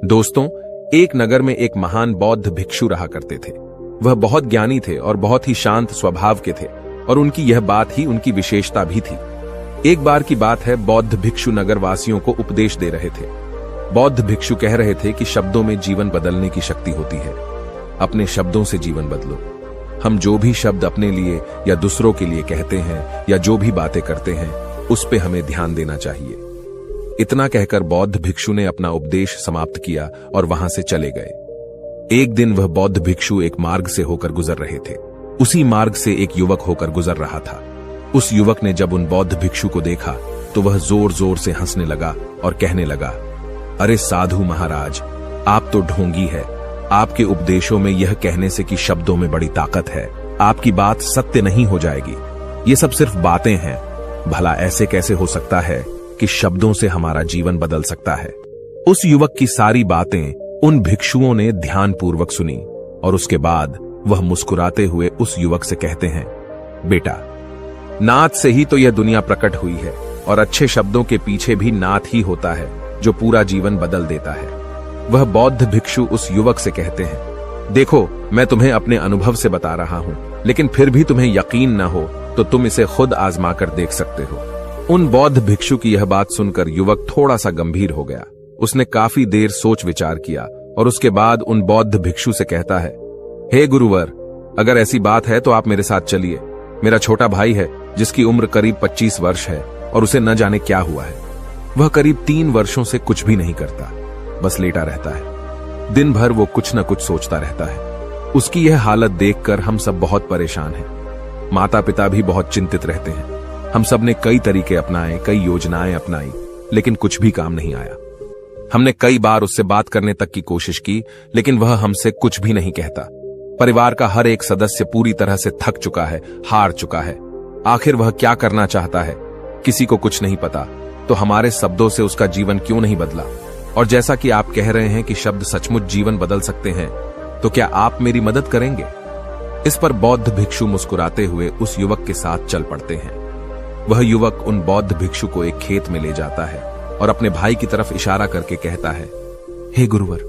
दोस्तों, एक नगर में एक महान बौद्ध भिक्षु रहा करते थे। वह बहुत ज्ञानी थे और बहुत ही शांत स्वभाव के थे और उनकी यह बात ही उनकी विशेषता भी थी। एक बार की बात है, बौद्ध भिक्षु नगर वासियों को उपदेश दे रहे थे। बौद्ध भिक्षु कह रहे थे कि शब्दों में जीवन बदलने की शक्ति होती है। अपने शब्दों से जीवन बदलो। हम जो भी शब्द अपने लिए या दूसरों के लिए कहते हैं या जो भी बातें करते हैं, उस पे हमें ध्यान देना चाहिए। इतना कहकर बौद्ध भिक्षु ने अपना उपदेश समाप्त किया और वहां से चले गए। एक दिन वह बौद्ध भिक्षु एक मार्ग से होकर गुजर रहे थे। उसी मार्ग से एक युवक होकर गुजर रहा था। उस युवक ने जब उन बौद्ध भिक्षु को देखा तो वह जोर जोर से हंसने लगा और कहने लगा, अरे साधु महाराज, आप तो ढोंगी है। आपके उपदेशों में यह कहने से कि शब्दों में बड़ी ताकत है, आपकी बात सत्य नहीं हो जाएगी। ये सब सिर्फ बातें हैं। भला ऐसे कैसे हो सकता है कि शब्दों से हमारा जीवन बदल सकता है। उस युवक की सारी बातें उन भिक्षुओं ने ध्यानपूर्वक सुनी और उसके बाद वह मुस्कुराते हुए उस युवक से कहते हैं, बेटा, नाद से ही तो यह दुनिया प्रकट हुई है और अच्छे शब्दों के पीछे भी नाद ही होता है जो पूरा जीवन बदल देता है। वह बौद्ध भिक्षु उस युवक से कहते हैं, देखो, मैं तुम्हें अपने अनुभव से बता रहा हूं, लेकिन फिर भी तुम्हें यकीन न हो तो तुम इसे खुद आजमा कर देख सकते हो। उन बौद्ध भिक्षु की यह बात सुनकर युवक थोड़ा सा गंभीर हो गया। उसने काफी देर सोच विचार किया और उसके बाद उन बौद्ध भिक्षु से कहता है, हे गुरुवर, अगर ऐसी बात है तो आप मेरे साथ चलिए। मेरा छोटा भाई है जिसकी उम्र करीब 25 वर्ष है और उसे न जाने क्या हुआ है। वह करीब 3 वर्षों से कुछ भी नहीं करता, बस लेटा रहता है। दिन भर वो कुछ न कुछ सोचता रहता है। उसकी यह हालत देखकर हम सब बहुत परेशान हैं। माता पिता भी बहुत चिंतित रहते हैं। हम सब ने कई तरीके अपनाए, कई योजनाएं अपनाई, लेकिन कुछ भी काम नहीं आया। हमने कई बार उससे बात करने तक की कोशिश की, लेकिन वह हमसे कुछ भी नहीं कहता। परिवार का हर एक सदस्य पूरी तरह से थक चुका है, हार चुका है। आखिर वह क्या करना चाहता है, किसी को कुछ नहीं पता। तो हमारे शब्दों से उसका जीवन क्यों नहीं बदला? और जैसा कि आप कह रहे हैं कि शब्द सचमुच जीवन बदल सकते हैं, तो क्या आप मेरी मदद करेंगे? इस पर बौद्ध भिक्षु मुस्कुराते हुए उस युवक के साथ चल पड़ते हैं। वह युवक उन बौद्ध भिक्षु को एक खेत में ले जाता है और अपने भाई की तरफ इशारा करके कहता है, हे गुरुवर,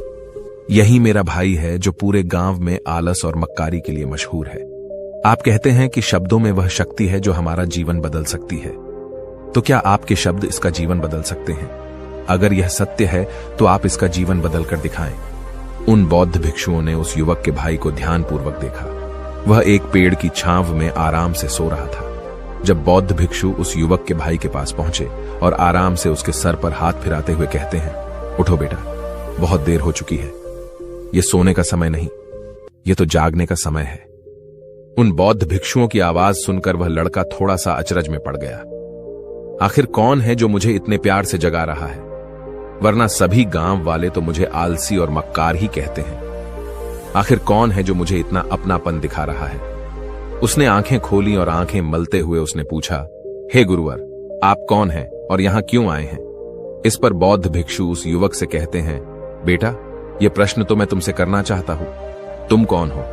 यही मेरा भाई है जो पूरे गांव में आलस और मक्कारी के लिए मशहूर है। आप कहते हैं कि शब्दों में वह शक्ति है जो हमारा जीवन बदल सकती है। तो क्या आपके शब्द इसका जीवन बदल सकते हैं? अगर यह सत्य है तो आप इसका जीवन बदल कर दिखाएं। उन बौद्ध भिक्षुओं ने उस युवक के भाई को ध्यानपूर्वक देखा। वह एक पेड़ की छांव में आराम से सो रहा था। जब बौद्ध भिक्षु उस युवक के भाई के पास पहुंचे और आराम से उसके सर पर हाथ फिराते हुए कहते हैं, उठो बेटा, बहुत देर हो चुकी है। यह सोने का समय नहीं, यह तो जागने का समय है। उन बौद्ध भिक्षुओं की आवाज सुनकर वह लड़का थोड़ा सा अचरज में पड़ गया। आखिर कौन है जो मुझे इतने प्यार से जगा रहा है? वरना सभी गांव वाले तो मुझे आलसी और मक्कार ही कहते हैं। आखिर कौन है जो मुझे इतना अपनापन दिखा रहा है? उसने आंखें खोली और आंखें मलते हुए उसने पूछा, हे गुरुवर, आप कौन हैं और यहां क्यों आए हैं? इस पर बौद्ध भिक्षु उस युवक से कहते हैं, बेटा, यह प्रश्न तो मैं तुमसे करना चाहता हूं। तुम कौन हो?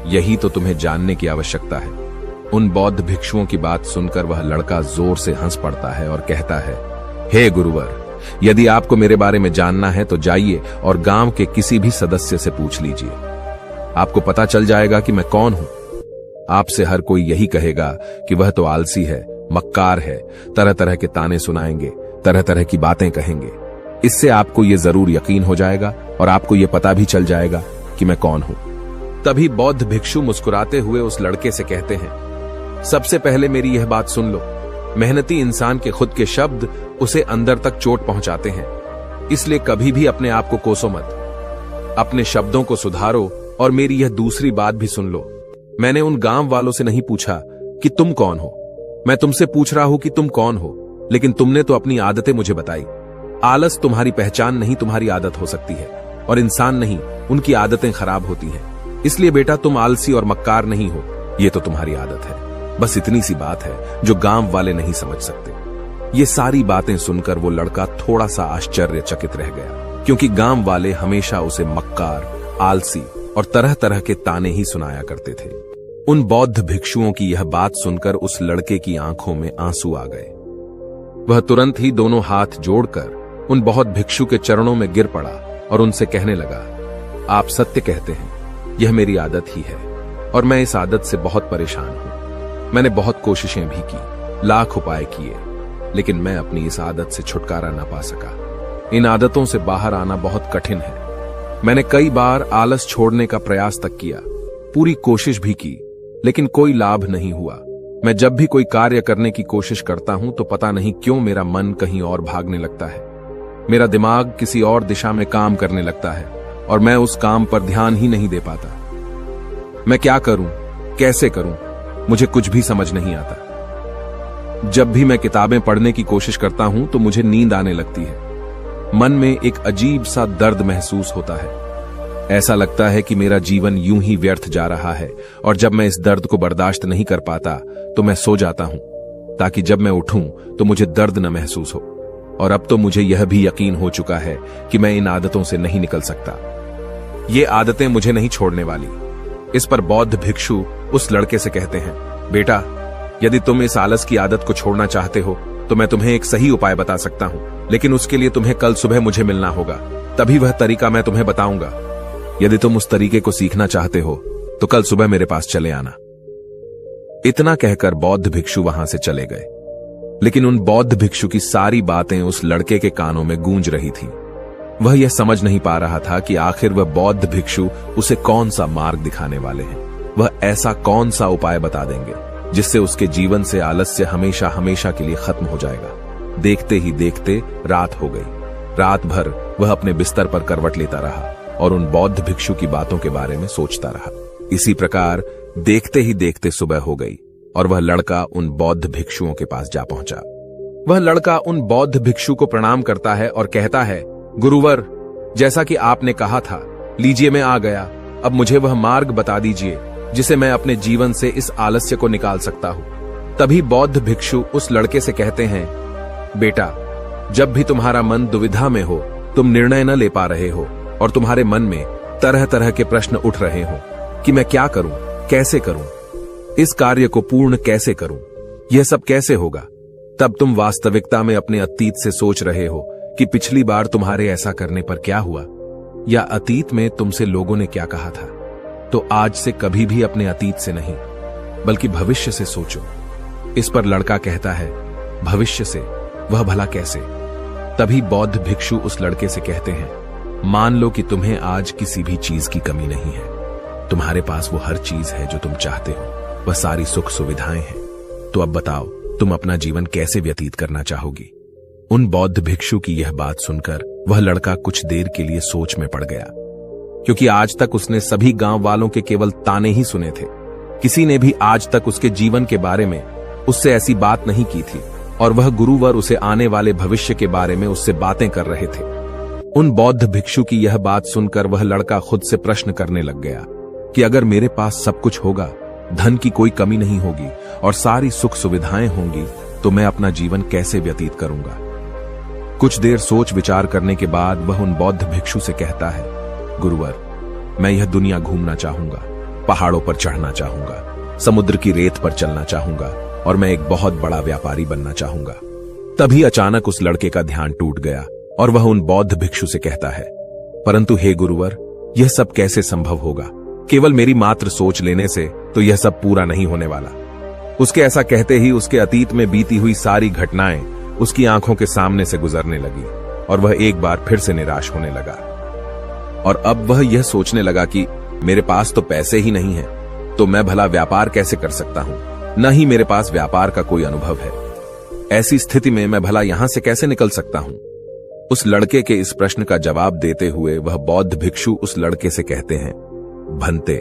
यही तो तुम्हें जानने की आवश्यकता है। उन बौद्ध भिक्षुओं की बात सुनकर वह लड़का जोर से हंस पड़ता है और कहता है, हे गुरुवर, यदि आपको मेरे बारे में जानना है तो जाइए और गांव के किसी भी सदस्य से पूछ लीजिए। आपको पता चल जाएगा कि मैं कौन हूं। आपसे हर कोई यही कहेगा कि वह तो आलसी है, मक्कार है, तरह तरह के ताने सुनाएंगे, तरह तरह की बातें कहेंगे। इससे आपको यह जरूर यकीन हो जाएगा और आपको यह पता भी चल जाएगा कि मैं कौन हूं। तभी बौद्ध भिक्षु मुस्कुराते हुए उस लड़के से कहते हैं, सबसे पहले मेरी यह बात सुन लो। मेहनती इंसान के खुद के शब्द उसे अंदर तक चोट पहुंचाते हैं। इसलिए कभी भी अपने आप को कोसो मत। अपने शब्दों को सुधारो। और मेरी यह दूसरी बात भी सुन लो। मैंने उन गांव वालों से नहीं पूछा कि तुम कौन हो। मैं तुमसे पूछ रहा हूं कि तुम कौन हो, लेकिन तुमने तो अपनी आदतें मुझे बताई। आलस तुम्हारी पहचान नहीं, तुम्हारी आदत हो सकती है, और इंसान नहीं, उनकी आदतें खराब होती हैं। इसलिए बेटा, तुम आलसी और मक्कार नहीं हो, यह तो तुम्हारी आदत है। बस इतनी सी बात है जो गांव वाले नहीं समझ सकते। ये सारी बातें सुनकर वो लड़का थोड़ा सा आश्चर्यचकित रह गया, क्योंकि गांव वाले हमेशा उसे मक्कार, आलसी और तरह तरह के ताने ही सुनाया करते थे। उन बौद्ध भिक्षुओं की यह बात सुनकर उस लड़के की आंखों में आंसू आ गए। वह तुरंत ही दोनों हाथ जोड़कर उन बौद्ध भिक्षु के चरणों में गिर पड़ा और उनसे कहने लगा, आप सत्य कहते हैं, यह मेरी आदत ही है और मैं इस आदत से बहुत परेशान हूं। मैंने बहुत कोशिशें भी की, लाख उपाय किए, लेकिन मैं अपनी इस आदत से छुटकारा ना पा सका। इन आदतों से बाहर आना बहुत कठिन है। मैंने कई बार आलस छोड़ने का प्रयास तक किया, पूरी कोशिश भी की, लेकिन कोई लाभ नहीं हुआ। मैं जब भी कोई कार्य करने की कोशिश करता हूं तो पता नहीं क्यों मेरा मन कहीं और भागने लगता है। मेरा दिमाग किसी और दिशा में काम करने लगता है और मैं उस काम पर ध्यान ही नहीं दे पाता। मैं क्या करूं, कैसे करूं, मुझे कुछ भी समझ नहीं आता। जब भी मैं किताबें पढ़ने की कोशिश करता हूं तो मुझे नींद आने लगती है। मन में एक अजीब सा दर्द महसूस होता है। ऐसा लगता है कि मेरा जीवन यूं ही व्यर्थ जा रहा है और जब मैं इस दर्द को बर्दाश्त नहीं कर पाता तो मैं सो जाता हूं, ताकि जब मैं उठूं तो मुझे दर्द न महसूस हो। और अब तो मुझे यह भी यकीन हो चुका है कि मैं इन आदतों से नहीं निकल सकता। ये आदतें मुझे नहीं छोड़ने वाली। इस पर बौद्ध भिक्षु उस लड़के से कहते हैं, बेटा, यदि तुम इस आलस की आदत को छोड़ना चाहते हो तो मैं तुम्हें एक सही उपाय बता सकता हूं, लेकिन उसके लिए तुम्हें कल सुबह मुझे मिलना होगा, तभी वह तरीका मैं तुम्हें बताऊंगा। यदि तुम उस तरीके को सीखना चाहते हो तो कल सुबह मेरे पास चले आना। इतना कहकर बौद्ध भिक्षु वहां से चले गए, लेकिन उन बौद्ध भिक्षु की सारी बातें उस लड़के के कानों में गूंज रही थी। वह यह समझ नहीं पा रहा था कि आखिर वह बौद्ध भिक्षु उसे कौन सा मार्ग दिखाने वाले हैं। वह ऐसा कौन सा उपाय बता देंगे जिससे उसके जीवन से आलस्य हमेशा हमेशा के लिए खत्म हो जाएगा। देखते ही देखते रात हो गई। रात भर वह अपने बिस्तर पर करवट लेता रहा और उन बौद्ध भिक्षु की बातों के बारे में सोचता रहा। इसी प्रकार देखते ही देखते सुबह हो गई और वह लड़का उन बौद्ध भिक्षुओं के पास जा पहुंचा। वह लड़का उन बौद्ध भिक्षु को प्रणाम करता है और कहता है, गुरुवर, जैसा कि आपने कहा था, लीजिए मैं आ गया। अब मुझे वह मार्ग बता दीजिए जिसे मैं अपने जीवन से इस आलस्य को निकाल सकता हूं। तभी बौद्ध भिक्षु उस लड़के से कहते हैं, बेटा, जब भी तुम्हारा मन दुविधा में हो, तुम निर्णय न ले पा रहे हो और तुम्हारे मन में तरह तरह के प्रश्न उठ रहे हो कि मैं क्या करूं, कैसे करूं, इस कार्य को पूर्ण कैसे करूं, यह सब कैसे होगा, तब तुम वास्तविकता में अपने अतीत से सोच रहे हो कि पिछली बार तुम्हारे ऐसा करने पर क्या हुआ, या अतीत में तुमसे लोगों ने क्या कहा था। तो आज से कभी भी अपने अतीत से नहीं, बल्कि भविष्य से सोचो। इस पर लड़का कहता है, भविष्य से? वह भला कैसे? तभी बौद्ध भिक्षु उस लड़के से कहते हैं, मान लो कि तुम्हें आज किसी भी चीज की कमी नहीं है। तुम्हारे पास वो हर चीज है जो तुम चाहते हो, वह सारी सुख सुविधाएं हैं। तो अब बताओ, तुम अपना जीवन कैसे व्यतीत करना चाहोगी? उन बौद्ध भिक्षु की यह बात सुनकर वह लड़का कुछ देर के लिए सोच में पड़ गया, क्योंकि आज तक उसने सभी गांव वालों के केवल ताने ही सुने थे। किसी ने भी आज तक उसके जीवन के बारे में उससे ऐसी बात नहीं की थी और वह गुरुवर उसे आने वाले भविष्य के बारे में उससे बातें कर रहे थे। उन बौद्ध भिक्षु की यह बात सुनकर वह लड़का खुद से प्रश्न करने लग गया कि अगर मेरे पास सब कुछ होगा, धन की कोई कमी नहीं होगी और सारी सुख सुविधाएं होंगी, तो मैं अपना जीवन कैसे व्यतीत करूंगा? कुछ देर सोच विचार करने के बाद वह उन बौद्ध भिक्षु से कहता है, गुरुवर, मैं यह दुनिया घूमना चाहूंगा, पहाड़ों पर चढ़ना चाहूंगा, समुद्र की रेत पर चलना चाहूंगा और मैं एक बहुत बड़ा व्यापारी बनना चाहूंगा। तभी अचानक उस लड़के का ध्यान टूट गया और वह उन बौद्ध भिक्षु से कहता है, परंतु हे गुरुवर, यह सब कैसे संभव होगा? केवल मेरी मात्र सोच लेने से तो यह सब पूरा नहीं होने वाला। उसके ऐसा कहते ही उसके अतीत में बीती हुई सारी घटनाएं उसकी आंखों के सामने से गुजरने लगी और वह एक बार फिर से निराश होने लगा। और अब वह यह सोचने लगा कि मेरे पास तो पैसे ही नहीं है, तो मैं भला व्यापार कैसे कर सकता हूं? न ही मेरे पास व्यापार का कोई अनुभव है। ऐसी स्थिति में मैं भला यहां से कैसे निकल सकता हूं? उस लड़के के इस प्रश्न का जवाब देते हुए वह बौद्ध भिक्षु उस लड़के से कहते हैं, भंते,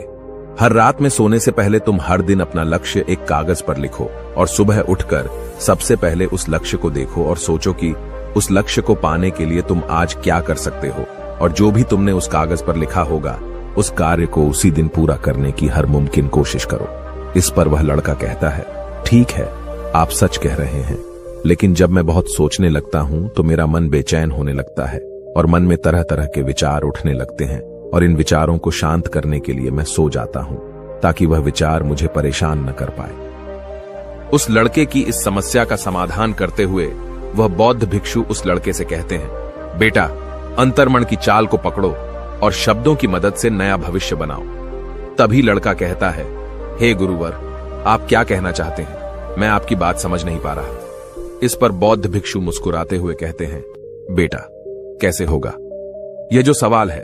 हर रात में सोने से पहले तुम हर दिन अपना लक्ष्य एक कागज पर लिखो और सुबह उठकर सबसे पहले उस लक्ष्य को देखो और सोचो कि उस लक्ष्य को पाने के लिए तुम आज क्या कर सकते हो, और जो भी तुमने उस कागज पर लिखा होगा उस कार्य को उसी दिन पूरा करने की हर मुमकिन कोशिश करो। इस पर वह लड़का कहता है, ठीक है, आप सच कह रहे हैं, लेकिन जब मैं बहुत सोचने लगता हूं तो मेरा मन बेचैन होने लगता है और मन में तरह तरह के विचार उठने लगते हैं और इन विचारों को शांत करने के लिए मैं सो जाता हूं ताकि वह विचार मुझे परेशान न कर पाए। उस लड़के की इस समस्या का समाधान करते हुए वह बौद्ध भिक्षु उस लड़के से कहते हैं, बेटा, अंतर्मन की चाल को पकड़ो और शब्दों की मदद से नया भविष्य बनाओ। तभी लड़का कहता है, हे गुरुवर, आप क्या कहना चाहते हैं? मैं आपकी बात समझ नहीं पा रहा। इस पर बौद्ध भिक्षु मुस्कुराते हुए कहते हैं, बेटा, कैसे होगा? यह जो सवाल है,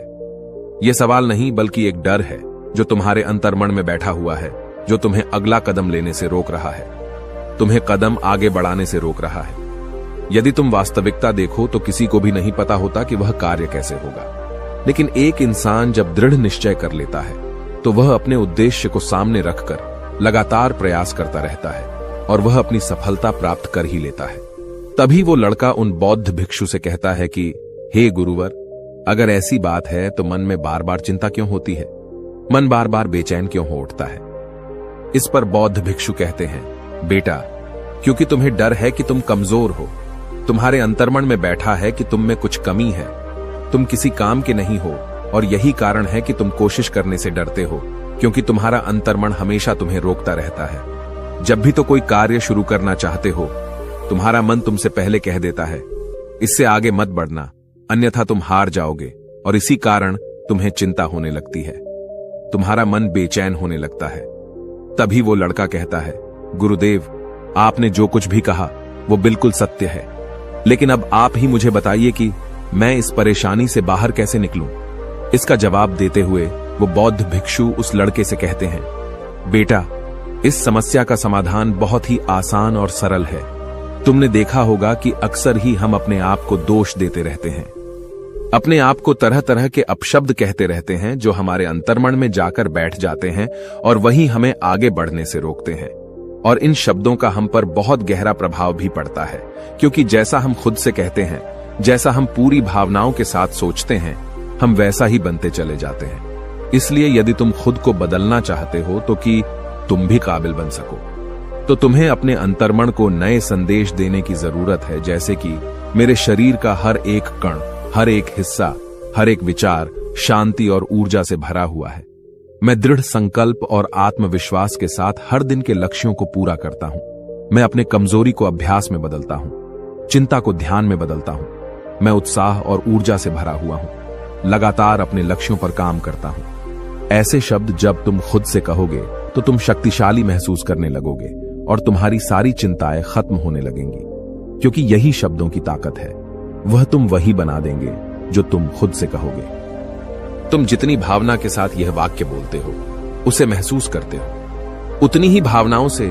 यह सवाल नहीं बल्कि एक डर है जो तुम्हारे अंतर्मन में बैठा हुआ है, जो तुम्हें अगला कदम लेने से रोक रहा है, तुम्हें कदम आगे बढ़ाने से रोक रहा है। यदि तुम वास्तविकता देखो तो किसी को भी नहीं पता होता कि वह कार्य कैसे होगा, लेकिन एक इंसान जब दृढ़ निश्चय कर लेता है तो वह अपने उद्देश्य को सामने रखकर लगातार प्रयास करता रहता है और वह अपनी सफलता प्राप्त कर ही लेता है। तभी वो लड़का उन बौद्ध भिक्षु से कहता है कि हे गुरुवर, अगर ऐसी बात है तो मन में बार बार चिंता क्यों होती है? मन बार बार बेचैन क्यों हो उठता है? इस पर बौद्ध भिक्षु कहते हैं, बेटा, क्योंकि तुम्हें डर है कि तुम कमजोर हो। तुम्हारे अंतर्मन में बैठा है कि तुम में कुछ कमी है, तुम किसी काम के नहीं हो, और यही कारण है कि तुम कोशिश करने से डरते हो, क्योंकि तुम्हारा अंतर्मन हमेशा तुम्हें रोकता रहता है। जब भी तो कोई कार्य शुरू करना चाहते हो, तुम्हारा मन तुमसे पहले कह देता है, इससे आगे मत बढ़ना, अन्यथा तुम हार जाओगे, और इसी कारण तुम्हें चिंता होने लगती है, तुम्हारा मन बेचैन होने लगता है। तभी वो लड़का कहता है, गुरुदेव, आपने जो कुछ भी कहा वो बिल्कुल सत्य है, लेकिन अब आप ही मुझे बताइए कि मैं इस परेशानी से बाहर कैसे निकलूं? इसका जवाब देते हुए वो बौद्ध भिक्षु उस लड़के से कहते हैं, बेटा, इस समस्या का समाधान बहुत ही आसान और सरल है। तुमने देखा होगा कि अक्सर ही हम अपने आप को दोष देते रहते हैं, अपने आप को तरह तरह के अपशब्द कहते रहते हैं जो हमारे अंतर्मन में जाकर बैठ जाते हैं और वही हमें आगे बढ़ने से रोकते हैं। और इन शब्दों का हम पर बहुत गहरा प्रभाव भी पड़ता है, क्योंकि जैसा हम खुद से कहते हैं, जैसा हम पूरी भावनाओं के साथ सोचते हैं, हम वैसा ही बनते चले जाते हैं। इसलिए यदि तुम खुद को बदलना चाहते हो तो कि तुम भी काबिल बन सको, तो तुम्हें अपने अंतर्मन को नए संदेश देने की जरूरत है, जैसे कि मेरे शरीर का हर एक कण, हर एक हिस्सा, हर एक विचार शांति और ऊर्जा से भरा हुआ है। मैं दृढ़ संकल्प और आत्मविश्वास के साथ हर दिन के लक्ष्यों को पूरा करता हूं। मैं अपने कमजोरी को अभ्यास में बदलता हूं, चिंता को ध्यान में बदलता हूं। मैं उत्साह और ऊर्जा से भरा हुआ हूं, लगातार अपने लक्ष्यों पर काम करता हूं। ऐसे शब्द जब तुम खुद से कहोगे तो तुम शक्तिशाली महसूस करने लगोगे और तुम्हारी सारी चिंताएं खत्म होने लगेंगी, क्योंकि यही शब्दों की ताकत है। वह तुम वही बना देंगे जो तुम खुद से कहोगे। तुम जितनी भावना के साथ यह वाक्य बोलते हो, उसे महसूस करते हो, उतनी ही भावनाओं से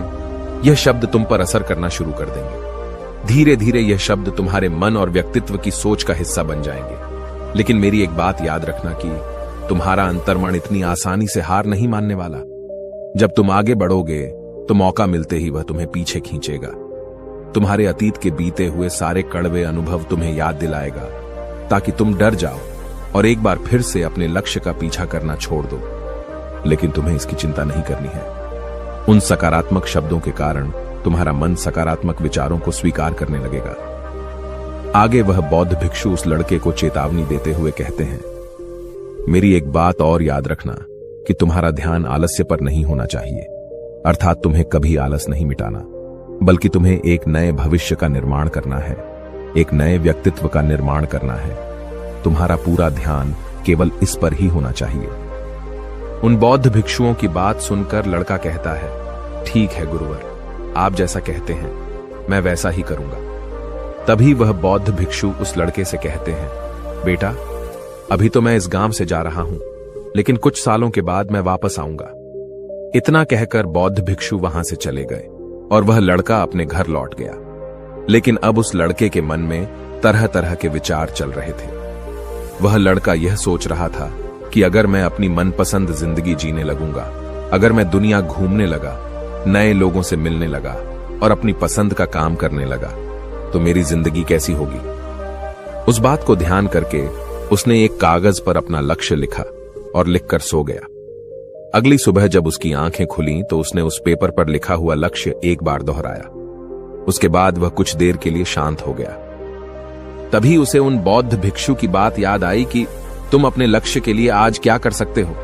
यह शब्द तुम पर असर करना शुरू कर देंगे। धीरे धीरे यह शब्द तुम्हारे मन और व्यक्तित्व की सोच का हिस्सा बन जाएंगे। लेकिन मेरी एक बात याद रखना कि तुम्हारा अंतर्मन इतनी आसानी से हार नहीं मानने वाला। जब तुम आगे बढ़ोगे तो मौका मिलते ही वह तुम्हें पीछे खींचेगा। तुम्हारे अतीत के बीते हुए सारे कड़वे अनुभव तुम्हें याद दिलाएगा, ताकि तुम डर जाओ और एक बार फिर से अपने लक्ष्य का पीछा करना छोड़ दो। लेकिन तुम्हें इसकी चिंता नहीं करनी है। उन सकारात्मक शब्दों के कारण तुम्हारा मन सकारात्मक विचारों को स्वीकार करने लगेगा। आगे वह बौद्ध भिक्षु उस लड़के को चेतावनी देते हुए कहते हैं, मेरी एक बात और याद रखना कि तुम्हारा ध्यान आलस्य पर नहीं होना चाहिए, अर्थात तुम्हें कभी आलस नहीं मिटाना, बल्कि तुम्हें एक नए भविष्य का निर्माण करना है, एक नए व्यक्तित्व का निर्माण करना है। तुम्हारा पूरा ध्यान केवल इस पर ही होना चाहिए। उन बौद्ध भिक्षुओं की बात सुनकर लड़का कहता है, ठीक है गुरुवर, आप जैसा कहते हैं मैं वैसा ही करूंगा। तभी वह बौद्ध भिक्षु उस लड़के से कहते हैं, बेटा, अभी तो मैं इस गांव से जा रहा हूं, लेकिन कुछ सालों के बाद मैं वापस आऊंगा। इतना कहकर बौद्ध भिक्षु वहां से चले गए और वह लड़का अपने घर लौट गया। लेकिन अब उस लड़के के मन में तरह तरह के विचार चल रहे थे। वह लड़का यह सोच रहा था कि अगर मैं अपनी मनपसंद जिंदगी जीने लगूंगा, अगर मैं दुनिया घूमने लगा, नए लोगों से मिलने लगा और अपनी पसंद का काम करने लगा, तो मेरी जिंदगी कैसी होगी। उस बात को ध्यान करके उसने एक कागज पर अपना लक्ष्य लिखा और लिखकर सो गया। अगली सुबह जब उसकी आंखें खुली तो उसने उस पेपर पर लिखा हुआ लक्ष्य एक बार दोहराया। उसके बाद वह कुछ देर के लिए शांत हो गया। तभी उसे उन बौद्ध भिक्षु की बात याद आई कि तुम अपने लक्ष्य के लिए आज क्या कर सकते हो।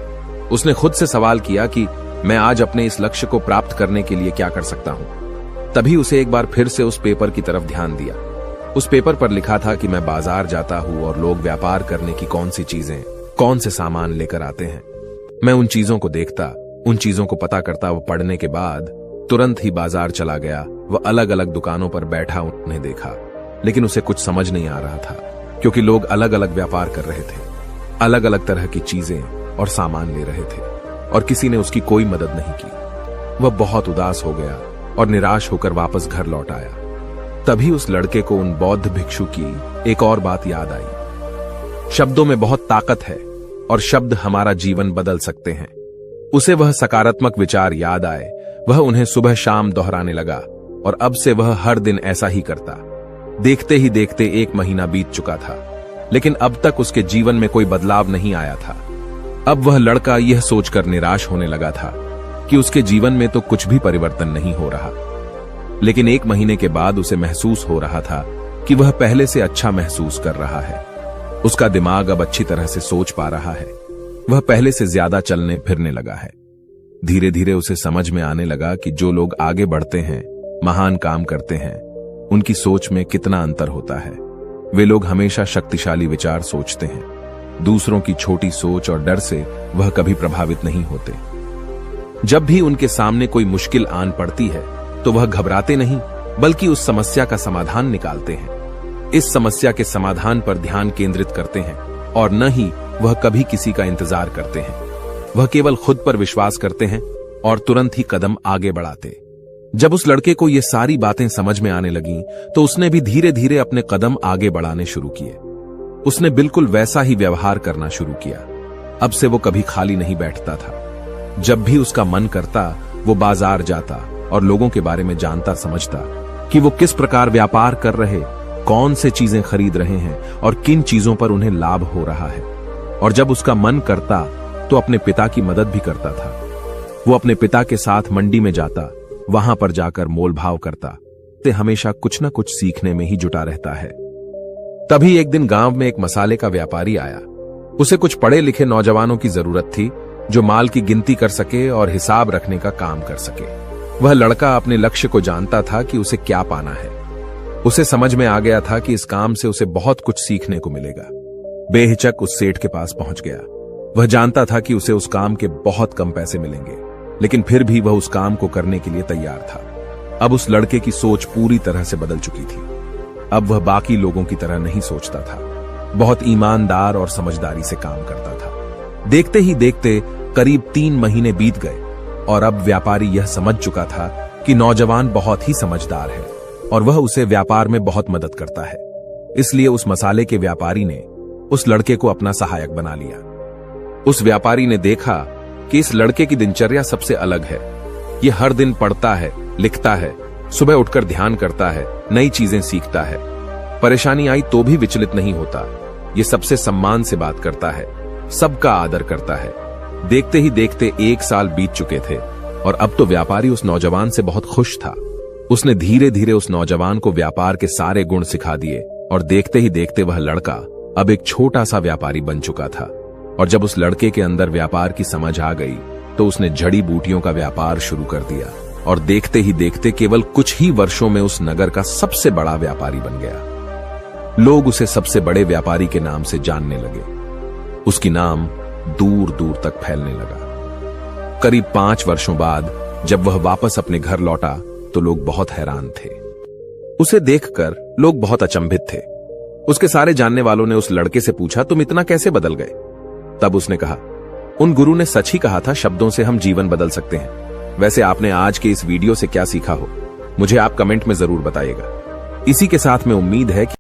उसने खुद से सवाल किया कि मैं आज अपने इस लक्ष्य को प्राप्त करने के लिए क्या कर सकता हूं। तभी उसे एक बार फिर से उस पेपर की तरफ ध्यान दिया। उस पेपर पर लिखा था कि मैं बाजार जाता हूँ और लोग व्यापार करने की कौन सी चीजें, कौन से सामान लेकर आते हैं। मैं उन चीजों को देखता, उन चीजों को पता करता। वो पढ़ने के बाद तुरंत ही बाजार चला गया। वह अलग अलग दुकानों पर बैठा उन्हें देखा, लेकिन उसे कुछ समझ नहीं आ रहा था, क्योंकि लोग अलग अलग व्यापार कर रहे थे, अलग अलग तरह की चीजें और सामान ले रहे थे, और किसी ने उसकी कोई मदद नहीं की। वह बहुत उदास हो गया और निराश होकर वापस घर लौट आया। तभी उस लड़के को उन बौद्ध भिक्षु की एक और बात याद आई। शब्दों में बहुत ताकत है और शब्द हमारा जीवन बदल सकते हैं। उसे वह सकारात्मक विचार याद आए। वह उन्हें सुबह शाम दोहराने लगा और अब से वह हर दिन ऐसा ही करता। देखते ही देखते 1 महीना बीत चुका था, लेकिन अब तक उसके जीवन में कोई बदलाव नहीं आया था। अब वह लड़का यह सोचकर निराश होने लगा था कि उसके जीवन में तो कुछ भी परिवर्तन नहीं हो रहा। लेकिन 1 महीने के बाद उसे महसूस हो रहा था कि वह पहले से अच्छा महसूस कर रहा है। उसका दिमाग अब अच्छी तरह से सोच पा रहा है। वह पहले से ज्यादा चलने फिरने लगा है। धीरे धीरे उसे समझ में आने लगा कि जो लोग आगे बढ़ते हैं, महान काम करते हैं, उनकी सोच में कितना अंतर होता है। वे लोग हमेशा शक्तिशाली विचार सोचते हैं। दूसरों की छोटी सोच और डर से वह कभी प्रभावित नहीं होते। जब भी उनके सामने कोई मुश्किल आन पड़ती है तो वह घबराते नहीं, बल्कि उस समस्या का समाधान निकालते हैं। इस समस्या के समाधान पर ध्यान केंद्रित करते हैं और न ही वह कभी किसी का इंतजार करते हैं। वह केवल खुद पर विश्वास करते हैं और तुरंत ही कदम आगे बढ़ाते। जब उस लड़के को ये सारी बातें समझ में आने लगीं, तो उसने भी धीरे धीरे अपने कदम आगे बढ़ाने शुरू किए। उसने बिल्कुल वैसा ही व्यवहार करना शुरू किया। अब से वो कभी खाली नहीं बैठता था। जब भी उसका मन करता, वो बाजार जाता और लोगों के बारे में जानता समझता कि वो किस प्रकार व्यापार कर रहे, कौन से चीजें खरीद रहे हैं और किन चीजों पर उन्हें लाभ हो रहा है। और जब उसका मन करता तो अपने पिता की मदद भी करता था। वो अपने पिता के साथ मंडी में जाता, वहां पर जाकर मोल भाव करता। ते हमेशा कुछ न कुछ सीखने में ही जुटा रहता है। तभी एक दिन गांव में एक मसाले का व्यापारी आया। उसे कुछ पढ़े लिखे नौजवानों की जरूरत थी, जो माल की गिनती कर सके और हिसाब रखने का काम कर सके। वह लड़का अपने लक्ष्य को जानता था कि उसे क्या पाना है। उसे समझ में आ गया था कि इस काम से उसे बहुत कुछ सीखने को मिलेगा। बेहिचक उस सेठ के पास पहुंच गया। वह जानता था कि उसे उस काम के बहुत कम पैसे मिलेंगे, लेकिन फिर भी वह उस काम को करने के लिए तैयार था। अब उस लड़के की सोच पूरी तरह से बदल चुकी थी। अब वह बाकी लोगों की तरह नहीं सोचता था। बहुत ईमानदार और समझदारी से काम करता था। देखते ही देखते करीब 3 महीने बीत गए और अब व्यापारी यह समझ चुका था कि नौजवान बहुत ही समझदार है और वह उसे व्यापार में बहुत मदद करता है। इसलिए उस मसाले के व्यापारी ने उस लड़के को अपना सहायक बना लिया। उस व्यापारी ने देखा कि इस लड़के की दिनचर्या सबसे अलग है। यह हर दिन पढ़ता है, लिखता है, सुबह उठकर ध्यान करता है, नई चीजें सीखता है। परेशानी आई तो भी विचलित नहीं होता। ये सबसे सम्मान से बात करता है, सबका आदर करता है। देखते ही देखते 1 साल बीत चुके थे और अब तो व्यापारी उस नौजवान से बहुत खुश था। उसने धीरे धीरे उस नौजवान को व्यापार के सारे गुण सिखा दिए और देखते ही देखते वह लड़का अब एक छोटा सा व्यापारी बन चुका था। और जब उस लड़के के अंदर व्यापार की समझ आ गई तो उसने जड़ी बूटियों का व्यापार शुरू कर दिया और देखते ही देखते केवल कुछ ही वर्षों में उस नगर का सबसे बड़ा व्यापारी बन गया। लोग उसे सबसे बड़े व्यापारी के नाम से जानने लगे। उसकी नाम दूर दूर तक फैलने लगा। करीब 5 वर्षों बाद जब वह वापस अपने घर लौटा तो लोग बहुत हैरान थे। उसे देखकर लोग बहुत अचंभित थे। उसके सारे जानने वालों ने उस लड़के से पूछा, तुम इतना कैसे बदल गए? तब उसने कहा, उन गुरु ने सच ही कहा था, शब्दों से हम जीवन बदल सकते हैं। वैसे आपने आज के इस वीडियो से क्या सीखा हो, मुझे आप कमेंट में जरूर बताइएगा। इसी के साथ में उम्मीद है कि